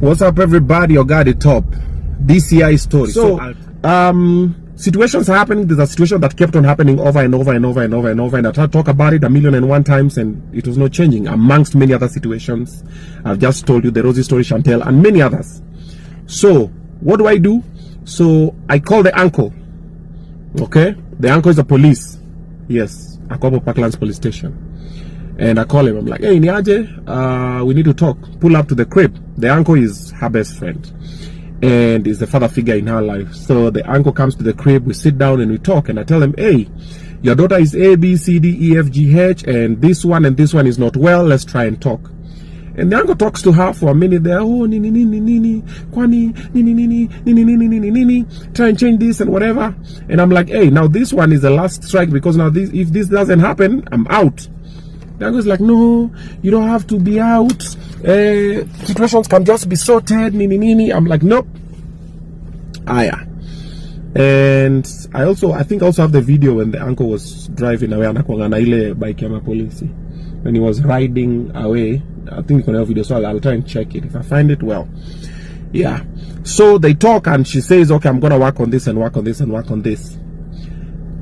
What's up, everybody? Oga at the top. DCI story. So, situations are happening. There's a situation that kept on happening over and over and over and over and over. And I tried to talk about it 1,000,001 times, and it was not changing. Amongst many other situations, I've just told you the Rosie story, Chantel, and many others. So, what do? So, I call the uncle. Okay, the uncle is the police. Yes, Akobo Parklands police station. And I call him. I'm like, hey, Niaje, we need to talk. Pull up to the crib. The uncle is her best friend and is the father figure in her life. So the uncle comes to the crib. We sit down and we talk. And I tell him, hey, your daughter is A, B, C, D, E, F, G, H, and this one is not well. Let's try and talk. And the uncle talks to her for a minute there. Oh, try and change this and whatever. And I'm like, hey, now this one is the last strike, because now if this doesn't happen, I'm out. The uncle's like, no, you don't have to be out. Situations can just be sorted. I'm like, nope. And I think also have the video when the uncle was driving away when he was riding away. I think you can have video, so I'll try and check it if I find it. Well, yeah. So they talk and she says, okay, I'm gonna work on this and work on this and work on this.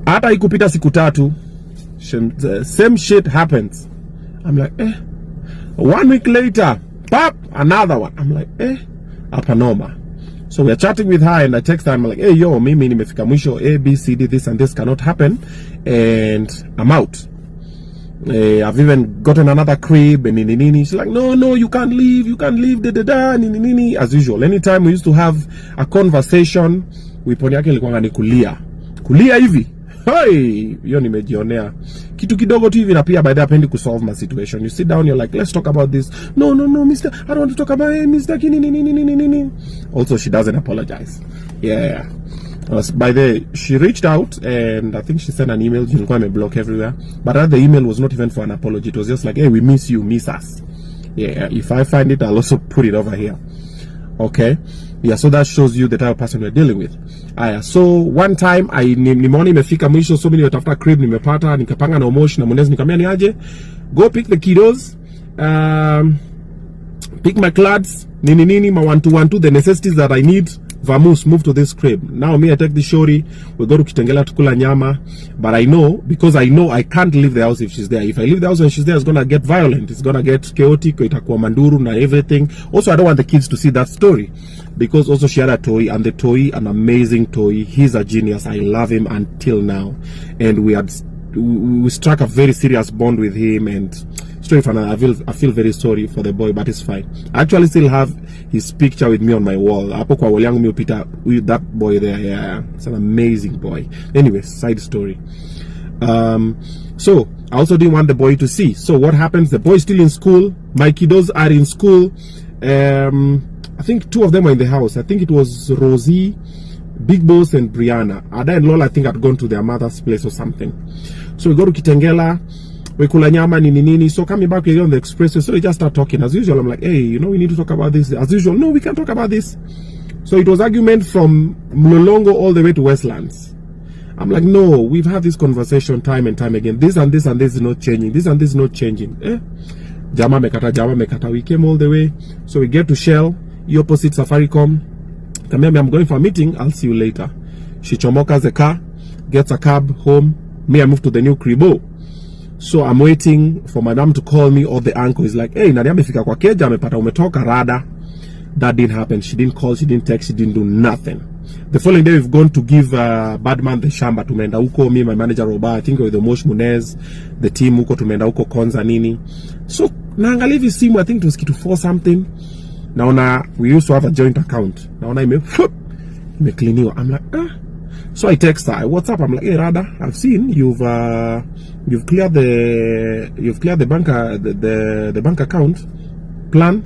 Hata ikupita siku tatu, same shit happens. I'm like, 1 week later, pop, another one. I'm like, apanoma. So we're chatting with her and I text her. I'm like, hey, yo, mimi nimefika mwisho, A, B, C, D, this and this cannot happen, and I'm out. I've even gotten another crib and nini. She's like, no, you can't leave, nini. As usual, anytime we used to have a conversation, wiponi yake ilikuwa ni kulia hivi. Hey, yo nimejionea kitu kidogo tu hivi, na pia by the way to solve my situation. You sit down, you're like, let's talk about this. No, mister, I don't want to talk about it, mister. Also, she doesn't apologize. Yeah. By the way, she reached out and I think she sent an email. You can block everywhere, but the email was not even for an apology. It was just like, hey, we miss you, miss us. Yeah, if I find it, I'll also put it over here. Okay. Yeah, so that shows you the type of person we're dealing with. So one time nimeona imefika mwisho, so mimi nimetafuta crib nimepata, nikapanga na Omosh na Munez, nikamwambia niaje, go pick the kiddos, pick my clothes, my 1-2-1-2, the necessities that I need. Vamus, move to this crib. Now me, I take the shorty, we go to Kitengela to kula nyama, but I know I can't leave the house if she's there. If I leave the house when she's there, it's gonna get violent, it's gonna get chaotic, itakuwa manduru na everything. Also, I don't want the kids to see that story, because also she had a toy, and the toy, an amazing toy. He's a genius. I love him until now, and we struck a very serious bond with him. And I feel very sorry for the boy, but it's fine. I actually still have his picture with me on my wall. With that boy there. Yeah, it's an amazing boy. Anyway, side story. So I also didn't want the boy to see. So what happens? The boy's still in school. My kiddos are in school. I think 2 of them were in the house. I think it was Rosie, Big Boss, and Brianna. Ada and Lola, I think, had gone to their mother's place or something. So we go to Kitengela. We kula nyama nini. So coming back, we're on the expressway. So we just start talking. As usual, I'm like, hey, we need to talk about this. As usual, no, we can't talk about this. So it was argument from Mlolongo all the way to Westlands. I'm like, no, we've had this conversation time and time again. This and this and this is not changing. This and this is not changing. Jama mekata. We came all the way. So we get to Shell, opposite Safaricom. Kameme, I'm going for a meeting. I'll see you later. She chomokas the car, gets a cab home. Me, I move to the new Kribo. So I'm waiting for madam to call me, or the uncle is like, hey, nani amefika kwa keja, amepata umetoka rada. That didn't happen. She didn't call, she didn't text, she didn't do nothing. The following day, we've gone to give Badman the shamba. Tumeenda huko, me, my manager Roba, I think with the Mosh Munez, the team huko, tumeenda huko Konza nini. So naangalia hivi simu, I think it was kitu 4 something. Naona we used to have a joint account. Naona imecleaniwa. I'm like, So I text her, what's up? I'm like, hey Rada, I've seen you've cleared the bank account plan,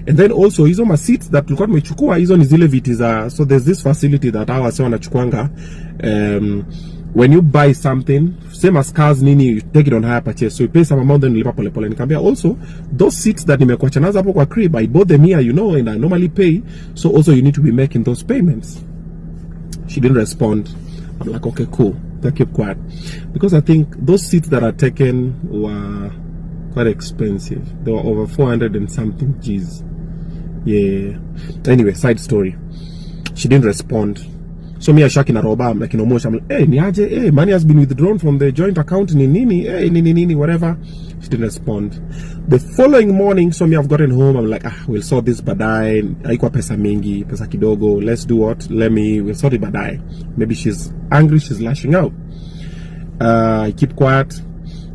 and then also hizo ma seats that tulikuwa tumechukua, hizo ni zile viti za, so there's this facility that hawa sasa wanachukuanga when you buy something, same as cars nini, you take it on hire purchase, so you pay some amount then lipa pole pole. Nikamwambia also those seats that nimekuacha nazo hapo kwa crib, I bought them here, and I normally pay, so also you need to be making those payments. She didn't respond. I'm like, okay, cool. They keep quiet, because I think those seats that are taken were quite expensive. They were over 400 and something G's. Yeah. Anyway, side story. She didn't respond. So me ashaki na roba, I'm like, you know, I'm like, hey, niaje, hey, money has been withdrawn from the joint account, nini, hey, nini, whatever. She didn't respond. The following morning, so me I've gotten home, I'm like, we'll sort this badai, haikuwa pesa mingi, pesa kidogo, let's do what, we'll sort it badai. Maybe she's angry, she's lashing out. I keep quiet.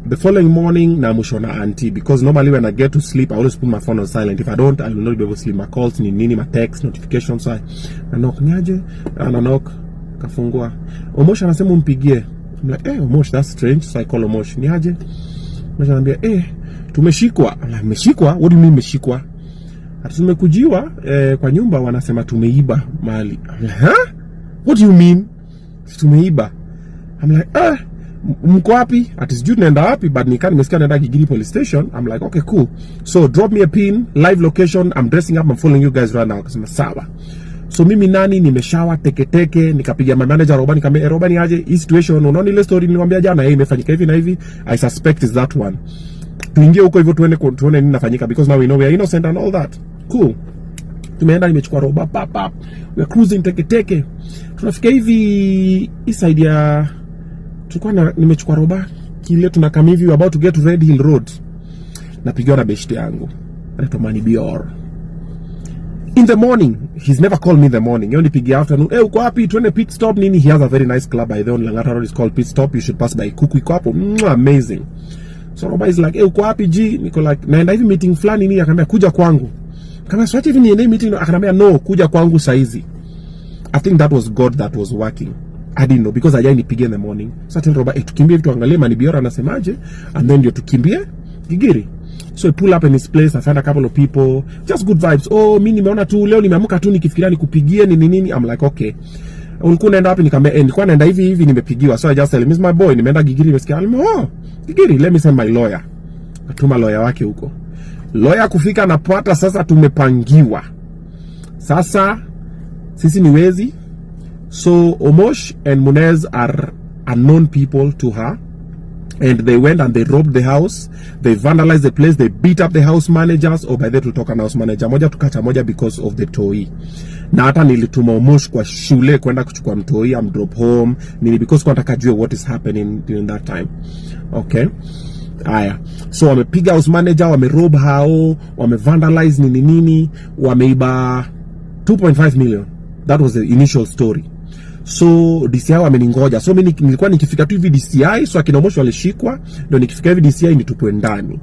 The following morning, namushona auntie, because normally when I get to sleep, I always put my phone on silent. If I don't, I will not be able to sleep. My calls, nini, my text, notifications, so I knock, niaje, and I knock, kafungua. Omosh anasema mpigie. I'm like, Omosh, that's strange. So I call Omosh, niaje. Omosh anambia, tumeshikwa. I'm like, meshikwa? What do you mean meshikwa? Ati tumekujiwa, kwa nyumba wanasema tumeiba mali. I'm like, huh? What do you mean? Tumeiba. I'm like, mko wapi? Ati sijui tunaenda wapi, but nimesikia naenda Gigiri police station. I'm like, okay, cool. So drop me a pin, live location, I'm dressing up, I'm following you guys right now. Kasema sawa. So mimi nani nimeshawa teke nikapiga my manager Roba, nikamwambia Roba ni aje hii situation, unaona ile story niliwaambia jana, imefanyika hivi na hivi, I suspect is that one. Tuingie huko hivyo tuone nini nafanyika, because now we know we are innocent and all that. Cool. Tumeenda, nimechukua Roba pap. We are cruising teke. Tunafika hivi side ya tulikuwa nimechukua Roba kile tunakam hivi about to get to Red Hill Road. Napigiwa na beshte yangu. Anaitwa Mani Bior. In the morning, he's never called me in the morning. He only pigia afternoon. Uko wapi? Tuende pit stop nini? He has a very nice club by the on Langata Road. It's called Pit Stop. You should pass by. Kuku iko hapo. Amazing. So Roba is like, uko wapi G? Niko like, naenda hivi meeting fulani nini? Akaniambia kuja kwangu. Kama swache hivi niende meeting, akaniambia no, kuja kwangu saizi. I think that was God that was working. I didn't know because ajai nipigia in the morning. So I tell Roba, tukimbie vitu angalie Mani Biora anasemaje, and then ndio tukimbie Gigiri. So I pull up in his place, I find a couple of people, just good vibes. Oh, mimi nimeona tu leo nimeamka tu nikifikiria nikupigie nini. I'm like, okay. Ulikuwa unaenda wapi? Nikamwambia nilikuwa naenda hivi nimepigiwa. So I just tell him, my boy, nimeenda Gigiri, nimesikia. Gigiri, let me send my lawyer. Atuma lawyer wake huko. Lawyer kufika napata sasa tumepangiwa. Sasa sisi ni wezi. So Omosh and Munez are unknown people to her, and they went and they robbed the house, they vandalized the place, they beat up the house managers. By the way, tutoka na house manager moja tukacha moja because of the toy. Na hata nilituma Omosh kwa shule kwenda kuchukua mtoi, am drop home nini, because kwa nataka jua what is happening during that time. Okay. Aya. So wamepiga house manager, wamerob hao, wamevandalize nini, wameiba 2.5 million. That was the initial story. So DCI wameningoja. So mimi nilikuwa nikifika tu hivi DCI, so akina Omosh walishikwa, ndio nikifika hivi DCI nitupwe ndani.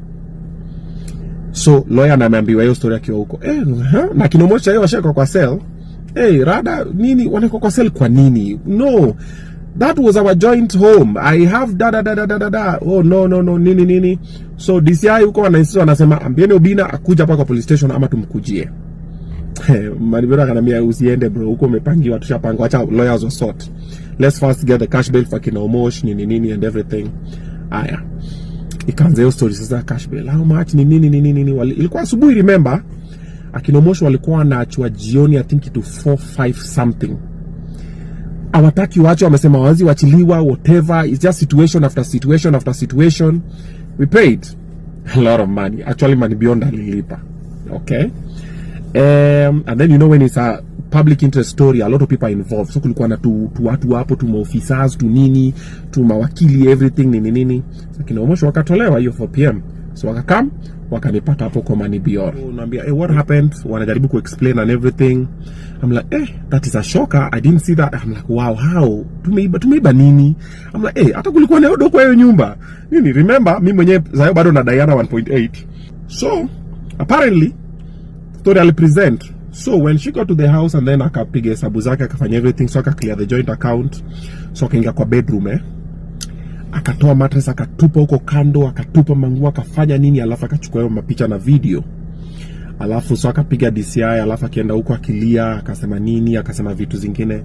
So lawyer anaambiwa hiyo story akiwa huko. Na akina Omosh yao washaka kwa cell. Rada nini wanako kwa cell kwa nini? No. That was our joint home. I have da. Oh no nini. So DCI huko wanasema ambieni Obinna akuja hapa kwa police station ama tumkujie. Mani Biora kanambia usiende bro, huko umepangiwa, tushapanga, acha lawyers will sort. Let's first get the cash bail for kina Omosh nini and everything. Aya. Ikaanza hiyo story sasa, cash bail. How much nini. Ilikuwa asubuhi, remember? Akina Omosh walikuwa wanaachwa jioni, I think to 4-5 something. Hawataki waache, wamesema wazi wachiliwa, whatever. It's just situation after situation. We paid a lot of money. Actually Mani Biora alilipa. Okay. And then when it's a public interest story, a lot of people are involved. So kulikuwa na tu watu hapo, tu maofisas, tu nini, tu mawakili, everything nini. So kina Omosh wakatolewa hiyo 4 PM. So wakakam, wakanipata hapo kwa Mani Biora. So naambia, what happened? Wanajaribu ku explain and everything. I'm like, that is a shocker. I didn't see that. I'm like, wow, how? Tumeiba nini? I'm like, hata kulikuwa na odo kwa hiyo nyumba. Nini, remember, mimi mwenyewe zayo bado na Diana 1.8. So, apparently, story ali present. So when she got to the house, and then akapiga hesabu zake, akafanya everything, so clear the joint account. So akaingia kwa bedroom, akatoa mattress, akatupa huko kando, akatupa manguo, akafanya nini, alafu akachukua hiyo mapicha na video. Alafu so akapiga DCI, alafu akienda huko akilia, akasema nini, akasema vitu zingine.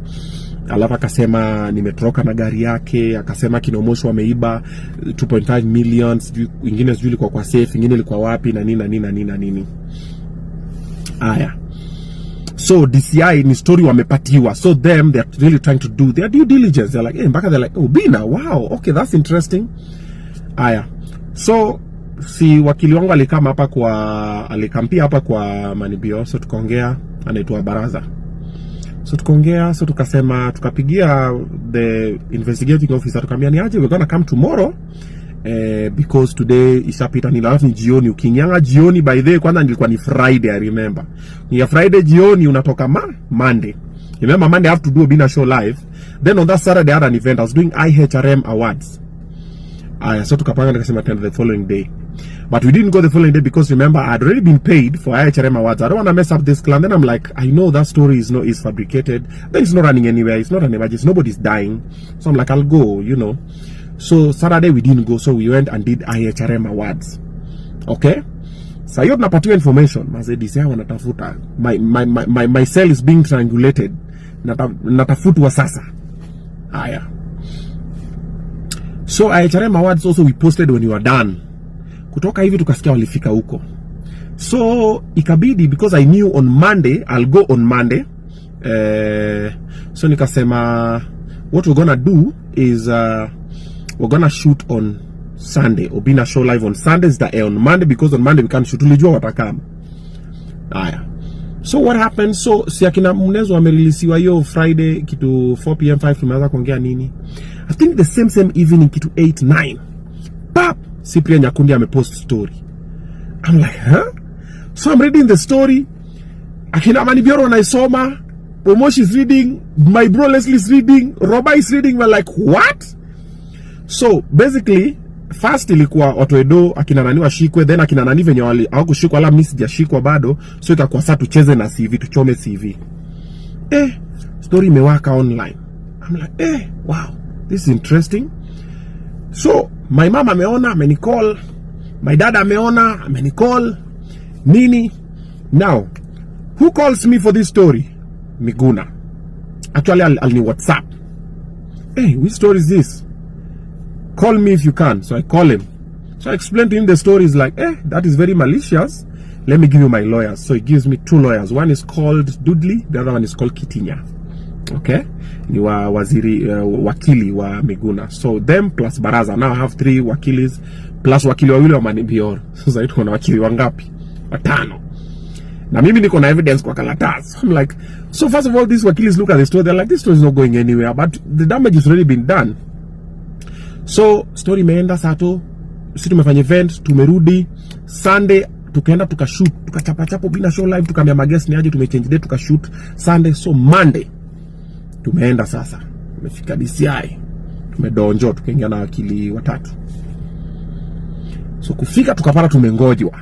Alafu akasema nimetoroka na gari yake, akasema kina Omosh wameiba 2.5 million, ingine sijui ilikuwa kwa safe, ingine ilikuwa wapi na nini. Aya. So DCI ni story wamepatiwa. So them, they're really trying to do their due diligence. They're like, Mbaka, they're like, Obinna, wow, okay, that's interesting. Aya. So si wakili wangu alikampia hapa kwa Manibio, so tukaongea, anaitwa Baraza. So tukaongea, so tukasema, tukapigia the investigating officer, tukamwambia ni aje, we're gonna come tomorrow because today ishapita ni alafu ni jioni. Ukinyanga jioni, by the way, kwanza nilikuwa ni Friday, I remember. Ni ya Friday jioni unatoka Monday. Remember Monday I have to do Obinna show live. Then on that Saturday I had an event. I was doing IHRM awards. So tukapanga nikasema the following day. But we didn't go the following day because remember I had already been paid for IHRM awards. I don't want to mess up this clan. Then I'm like, I know that story is fabricated. Then it's not running anywhere. It's not an emergency. Nobody's dying. So I'm like, I'll go, you know. So Saturday we didn't go. So we went and did IHRM awards. Okay? So hiyo tunapatiwa information. Maze DCI wanatafuta. My cell is being triangulated. Natafutwa sasa. Haya. So IHRM awards also we posted when we were done. Kutoka hivi tukasikia walifika huko. So ikabidi, because I knew on Monday I'll go on Monday. So nikasema what we're gonna do is we're gonna shoot on Sunday. Obinna show live on Sundays that air on Monday, because on Monday we can't shoot. Tulijua watakama. Haya. So what happened? So si akina Mnezo wamelilisiwa hiyo Friday kitu 4 PM 5 tumeanza kuongea nini. I think the same evening kitu 8 9. Pap, Cyprian Nyakundi amepost story. I'm like, huh? So I'm reading the story. Akina Manibioro wanaisoma. Omosh is reading. My bro Leslie is reading. Roba is reading. We're like, what? So basically, first ilikuwa Otoedo akina nani washikwe, then akina nani venye wali hawakushikwa, wala mimi sijashikwa bado. So ikakuwa sasa tucheze na CV, tuchome CV. Story imewaka online. I'm like, wow, this is interesting. So my mama ameona, amenicall. My dad ameona, amenicall. Nini? Now, who calls me for this story? Miguna. Actually, I'll need WhatsApp. Which story is this? Call me if you can. So I call him. So I explained to him the story. Is like, that is very malicious. Let me give you my lawyers. So he gives me 2 lawyers. One is called Dudley. The other one is called Kitinya. Okay? Ni wakili wa Miguna. So them plus Baraza. Now I have 3 wakilis plus wakili wawili wa Manibior. So zaidi kuna wakili wangapi? 5. Na mimi niko na evidence kwa karatasi. So I'm like, so first of all, these wakilis look at the story. They're like, this story is not going anywhere. But the damage has already been done. So story imeenda sato, sisi tumefanya event, tumerudi Sunday, tukaenda tukashoot, tukachapa Obinna show live, tukamia magesi ni aje, tumechange date, tukashoot Sunday. So Monday tumeenda sasa, tumefika DCI, tumedonjo, tukaingia na wakili 3. So kufika tukapata tumengojwa.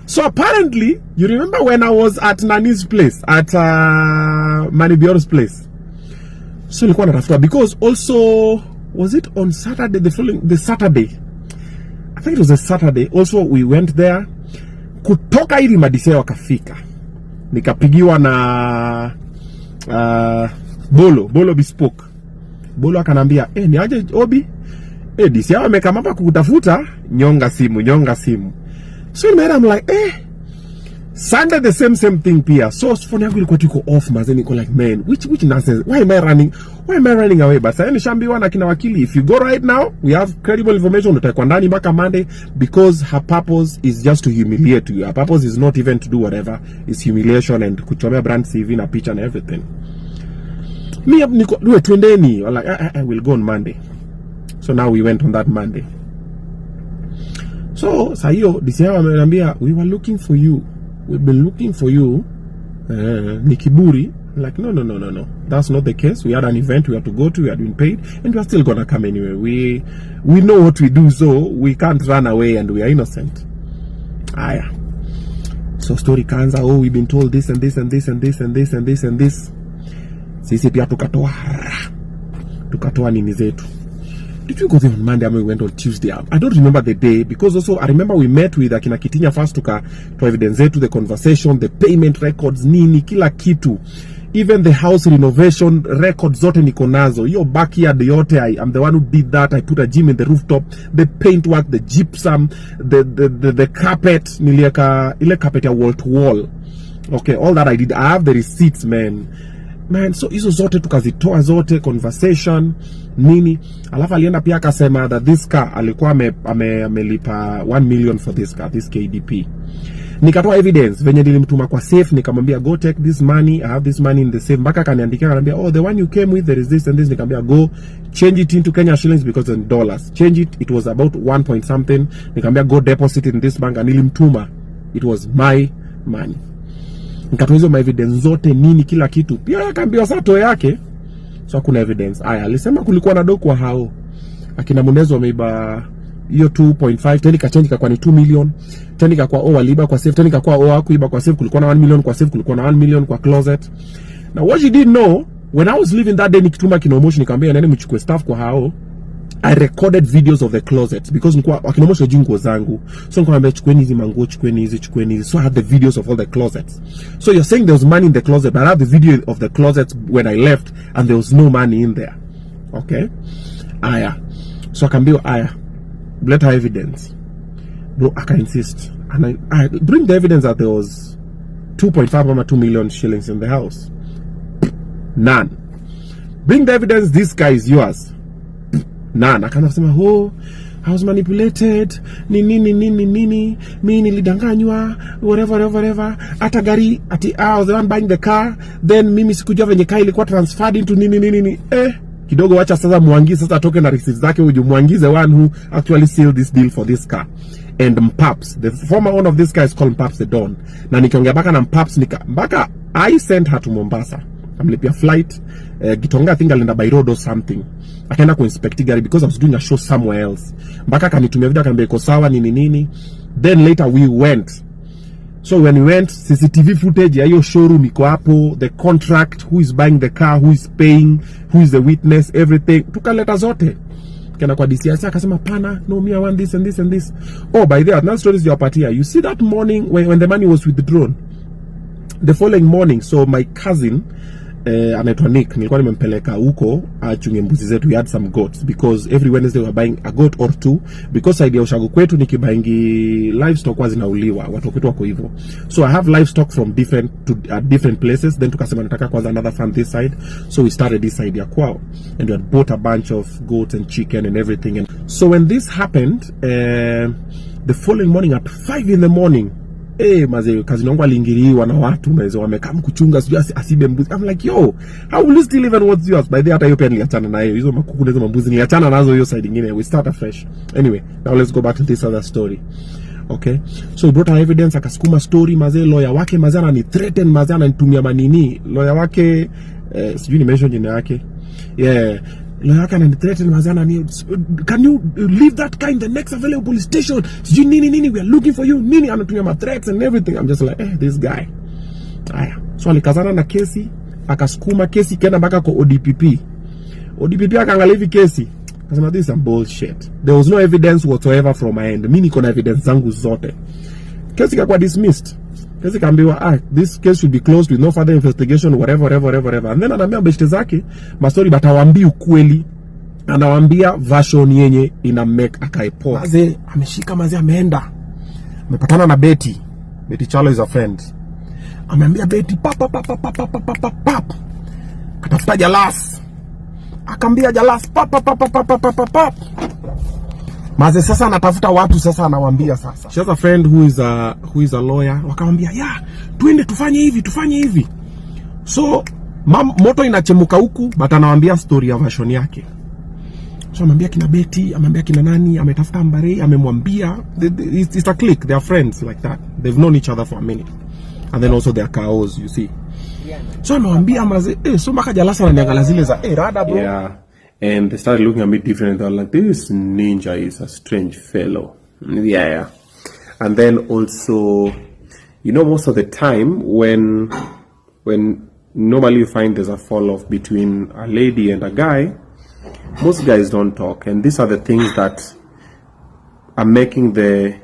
So apparently, you remember when I was at Nani's place, at Manibior's place. So nilikuwa natafuta, because also was it on Saturday, the Saturday, I think it was a Saturday. Also we went there. Kutoka hivi madiseo wakafika, nikapigiwa na Bolo Bespoke. Bolo akanambia, ni aje Obi, DCI wamekama hapa kukutafuta, nyonga simu. So I'm like, Sunday the same thing pia. So phone yangu ilikuwa tuko off, mazeni niko like, man, which nonsense? Why am I running away? But sasa nishambiwa na kina wakili, if you go right now, we have credible information, utakuwa ndani mpaka Monday, because her purpose is just to humiliate you. Her purpose is not even to do whatever, it's humiliation and kuchomea brand CV na picture and everything. Me niko twendeni, like I will go on Monday. So now we went on that Monday. So saa hiyo DCI wameniambia, we were looking for you. We've been looking for you. Ni kiburi. Like, no. That's not the case. We had an event we had to go to. We had been paid. And we are still gonna come anyway. We know what we do, so we can't run away and we are innocent. Aya. So story kanza, we've been told this and this and this and this and this and this and this. Sisi pia tukatoa nini zetu. Did we go there on Monday? We went on Tuesday. I don't remember the day, because also I remember we met with akina Kitinya first, to evidence to the conversation, the payment records, nini kila kitu, even the house renovation records zote niko nazo. Your backyard yote, I'm the one who did that. I put a gym in the rooftop, the paint work, the gypsum, the carpet, nilieka ile carpet ya wall to wall. Okay, all that I did. I have the receipts, man. man. So hizo zote tukazitoa zote, conversation nini. Alafu alienda pia akasema that this car alikuwa amelipa 1 million for this car, this KDP. Nikatoa evidence venye nilimtuma kwa safe, nikamwambia go take this money, I have this money in the safe. Mpaka akaniandikia akaniambia, oh, the one you came with, there is this and this. Nikamwambia go change it into Kenya shillings because in dollars. Change it, it was about 1 point something. Nikamwambia go deposit it in this bank, and nilimtuma. It was my money. Nikatoa hizo evidence zote nini kila kitu. Pia akaambiwa sato yake. So hakuna evidence. Aya, alisema kulikuwa na dokwa hao. Akina Munezo wameiba hiyo 2.5, tena ikachange kwa ni 2 million. Tena ikakuwa waliiba kwa safe, tena ikakuwa hakuiba kwa safe, kulikuwa na 1 million kwa safe, kulikuwa na 1 million kwa closet. Now what you didn't know, when I was leaving that day nikituma Kinomoshi nikamwambia nani mchukue stuff kwa hao, I recorded videos of the closet because nilikuwa Kinomoshi hajui nguo zangu. So nikamwambia chukueni hizi manguo, chukueni hizi. So I had the videos of all the closets. So you're saying there was money in the closet, but I have the video of the closets when I left and there was no money in there. Okay? Aya. So akaambiwa aya, let her evidence. Bro, I can insist. And I bring the evidence that there was 2.5 or 2 million shillings in the house. None. Bring the evidence this guy is yours. None. I can't say, oh, I was manipulated. Nini. Mimi nilidanganywa. Whatever. Ata gari, I was the one buying the car. Then mimi sikujua venye car ilikuwa transferred into nini. Kidogo wacha sasa Mwangi sasa atoke na receipts zake, huyu Mwangi the one who actually sealed this deal for this car. And Mpaps, the former owner of this car is called Mpaps the Don. Na nikiongea baka na Mpaps baka I sent her to Mombasa. Amlipia flight, Gitonga I think alienda by road or something. Akaenda kuinspect gari because I was doing a show somewhere else. Baka akanitumia video akaniambia iko sawa nini. Then later we went. So when we went, CCTV footage ya hiyo showroom iko hapo, the contract, who is buying the car, who is paying, who is the witness, everything. Tukaleta zote. Kena kwa DCI akasema pana, no, me I want this and this and this. Oh, by the way, another stories you patia. You see that morning when the money was withdrawn. The following morning, so my cousin anaitwa Nick, nilikuwa nimempeleka huko achunge mbuzi zetu. We had some goats because every Wednesday we were buying a goat or two because idea ushago kwetu nikibaingi livestock wazi nauliwa, watu kwetu wako hivyo. So I have livestock from different places. Then tukasema nataka kwanza another farm this side, so we started this side ya kwao, and we had bought a bunch of goats and chicken and everything. And so when this happened, the following morning at 5 in the morning, maze kazi nangu aliingiliwa na watu na hizo wamekaa kuchunga sijui asibe mbuzi. I'm like, yo, how will you still even what's yours? By the way, hata hiyo pia niliachana na hiyo makuku na hizo mbuzi niliachana nazo hiyo side nyingine. We start afresh. Anyway, now let's go back to this other story. Okay, so we brought our evidence, akasukuma story maze. Lawyer wake maze anani threaten, maze ananitumia manini. Lawyer wake sijui ni mention jina yake. Yeah, lawyer wake anani-threaten maze anani, can you leave that car in the next available police station? Sijui nini, we are looking for you. Nini anatumia ma threats and everything. I'm just like, this guy. Aya, so alikazana na kesi, akasukuma kesi kenda mpaka kwa ODPP. ODPP akaangalia hivi kesi, akasema this is some bullshit. There was no evidence whatsoever from my end. Mimi niko na evidence zangu zote. Kesi ikakuwa dismissed. Kesi kaambiwa, this case should be closed with no further investigation, whatever. And then anambia beshte zake mastori, but hawaambii ukweli. Anawaambia version yenye ina make akaipoa. Maze ameshika, maze ameenda, amepatana na Betty Charlo is a friend. Ameambia Betty pap. Katafuta Jalas. Akaambia Jalas pap. Maze sasa anatafuta watu sasa, anawaambia sasa. She has a friend who is a lawyer. Wakamwambia, yeah, twende tufanye hivi. So moto inachemuka huku, but anawaambia story ya version yake. So amwambia kina Betty, amwambia kina nani, ametafuta Ambare, amemwambia. It's a clique, they are friends like that. They've known each other for a minute. And then also they are cows, you see. So amwambia maze, so maka Jalasa ananiangalia zile za rada bro. Yeah. And they started looking at me different. They're like, this ninja is a strange fellow. Yeah. And then also, most of the time when normally you find there's a fall off between a lady and a guy, most guys don't talk. And these are the things that are making the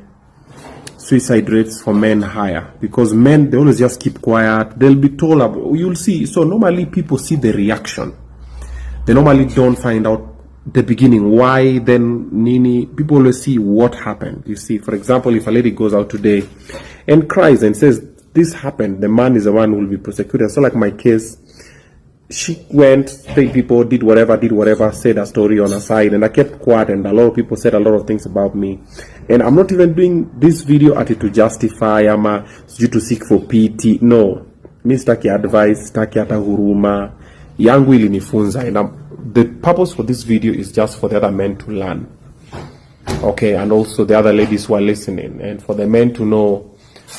suicide rates for men higher. Because men, they always just keep quiet. They'll be told about, you'll see. So normally people see the reaction. They normally don't find out the beginning. Why then Nini? People always see what happened. You see, for example, if a lady goes out today and cries and says, this happened, the man is the one who will be prosecuted. So like my case, she went, three people did whatever, said a story on her side, and I kept quiet, and a lot of people said a lot of things about me. And I'm not even doing this video at it to justify, due to seek for pity. No, mi sitaki advice, sitaki hata huruma. Yangu ilinifunza, and the purpose for this video is just for the other men to learn. Okay, and also the other ladies who are listening, and for the men to know,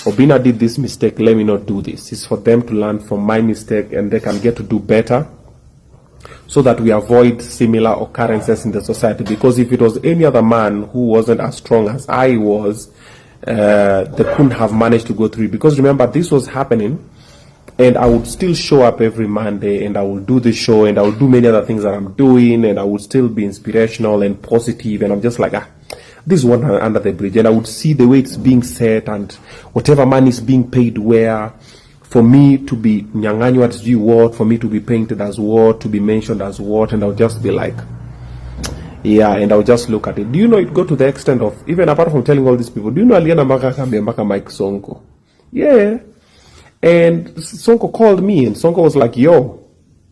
Obinna did this mistake, let me not do this. It's for them to learn from my mistake, and they can get to do better, so that we avoid similar occurrences in the society. Because if it was any other man who wasn't as strong as I was, they couldn't have managed to go through it. Because remember, this was happening, and I would still show up every Monday, and I will do the show, and I will do many other things that I'm doing, and I would still be inspirational and positive, and I'm just like, this is one under the bridge. And I would see the way it's being set, and whatever money is being paid where, for me to be nyang'anywa as you what, for me to be painted as what, to be mentioned as what, and I would just be like, yeah, and I would just look at it. Do you know, it got to the extent of, even apart from telling all these people, do you know alienda mpaka Mike Sonko? Yeah. And Sonko called me, and Sonko was like, yo,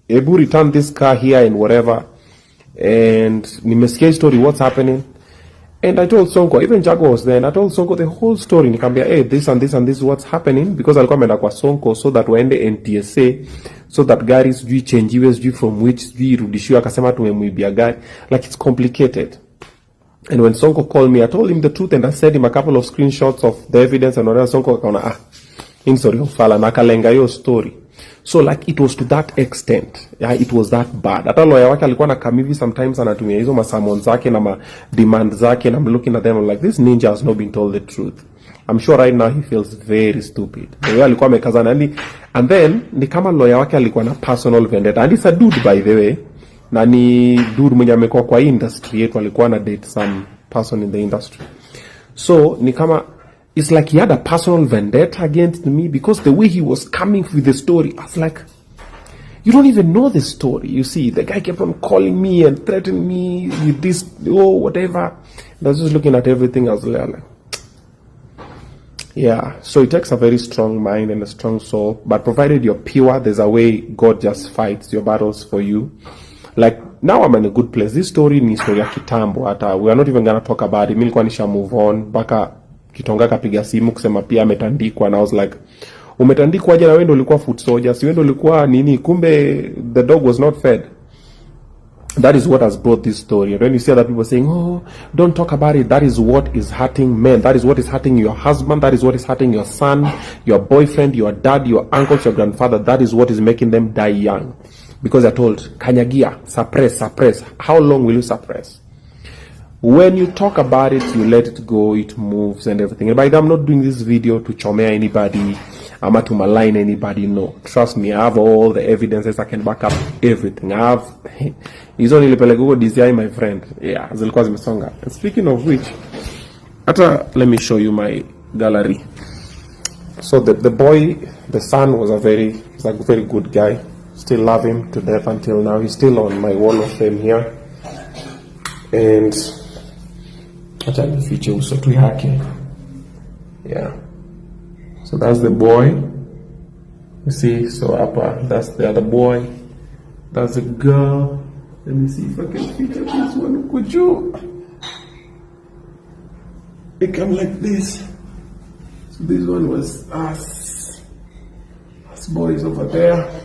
Ebu return this car here and whatever. And nimesikia story, what's happening? And I told Sonko, even Jago was there, and I told Sonko the whole story. Nikambia, hey, this and this and this is what's happening. Because alikuwa ameenda kwa Sonko, so that waende NTSA, so that gari sijui changiwe sijui from which sijui irudishiwe, akasema tumemwibia gari. Like, it's complicated. And when Sonko called me, I told him the truth, and I sent him a couple of screenshots of the evidence, and whatever. Sonko akaona, in sorry, ufala, nakalenga yo story. So like, it was to that extent. Yeah, it was that bad. Hata lawyer wake alikuwa na kamivi sometimes anatumia hizo masamon zake na demand zake, and I'm looking at them, I'm like, this ninja has not been told the truth. I'm sure right now he feels very stupid. The way alikuwa amekazana, and then ni kama lawyer wake alikuwa na personal vendetta. And it's a dude, by the way. Na ni dude mwenye amekuwa kwa industry yetu, alikuwa na date some person in the industry. So ni kama, it's like he had a personal vendetta against me, because the way he was coming with the story, I was like, you don't even know the story. You see, the guy kept on calling me and threatening me with this, oh, whatever. And I was just looking at everything. I was like, yeah. So it takes a very strong mind and a strong soul. But provided you're pure, there's a way God just fights your battles for you. Like, now I'm in a good place. This story ni story ya kitambo. Hata we are not even gonna talk about it. Nilikuwa nisha move on. Baka Kitonga kapiga simu kusema pia ametandikwa, and I was like, umetandikwa aje na wewe ndio ulikuwa foot soldier? Si wewe ndio ulikuwa nini? Kumbe the dog was not fed. That is what has brought this story. And when you see other people saying, oh, don't talk about it, that is what is hurting men. That is what is hurting your husband. That is what is hurting your son, your boyfriend, your dad, your uncle, your grandfather. That is what is making them die young. Because they're told, kanyagia, suppress. How long will you suppress? When you talk about it, you let it go, it moves and everything. And by the way, I'm not doing this video to chomea anybody, ama to malign anybody, no. Trust me, I have all the evidences, I can back up everything. I have, hizo nilipele Google DCI, my friend. Yeah, zilikuwa zimesonga. And speaking of which, let me show you my gallery. So the boy, the son was a very good guy. Still love him to death until now. He's still on my wall of fame here. And acha nifiche uso tu yake. Yeah. So that's the boy. You see, so upper, that's the other boy. That's the girl. Let me see if I can feature this one. Could you? It come like this. So this one was us. Us boys over there.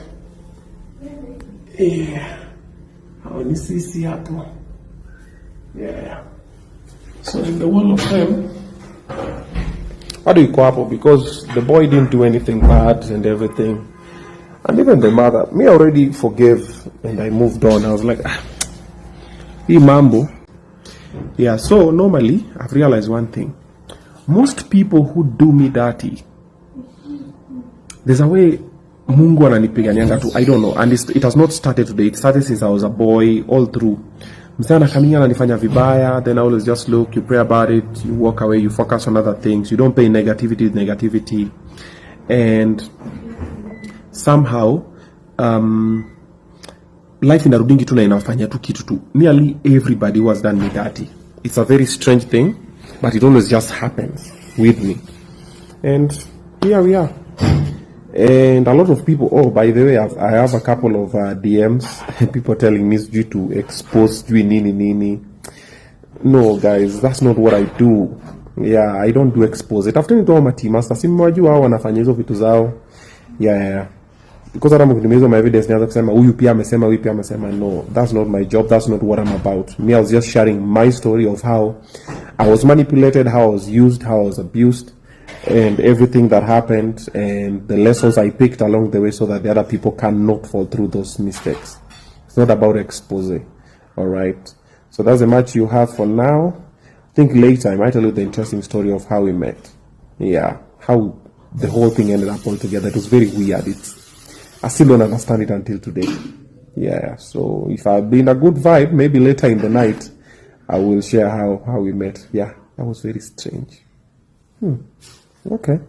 Yeah. How many CC hapo? Yeah. So in the wall of fame, how do you go up? Because the boy didn't do anything bad and everything. And even the mother, me already forgave and I moved on. I was like, hii mambo. Yeah, so normally I've realized one thing. Most people who do me dirty, there's a way Mungu ananipiganianga tu. I don't know. And it has not started today. It started since I was a boy, all through. Msana coming ananifanya vibaya, then I always just look, you pray about it, you walk away, you focus on other things. You don't pay negativity with negativity. And somehow, life inarudingi tu na inafanya tu kitu tu. Nearly everybody who has done me dirty. It's a very strange thing, but it always just happens with me. And here we are. And a lot of people, oh, by the way, I have a couple of DMs, people telling me due to expose nini. No, guys, that's not what I do. Yeah, I don't do expose it. After nitoa matimasta, si mwajua hao wanafanya hizo vitu zao. Yeah. Because hata mkinimezo my evidence nianza kusema huyu pia amesema, no, that's not my job, that's not what I'm about. Me, I was just sharing my story of how I was manipulated, how I was used, how I was abused, and everything that happened, and the lessons I picked along the way so that the other people cannot fall through those mistakes. It's not about expose. All right. So that's the much you have for now. I think later I might tell you the interesting story of how we met. Yeah, how the whole thing ended up all together. It was very weird. I still don't understand it until today. Yeah, so if I've been a good vibe, maybe later in the night, I will share how we met. Yeah, that was very strange. Okay.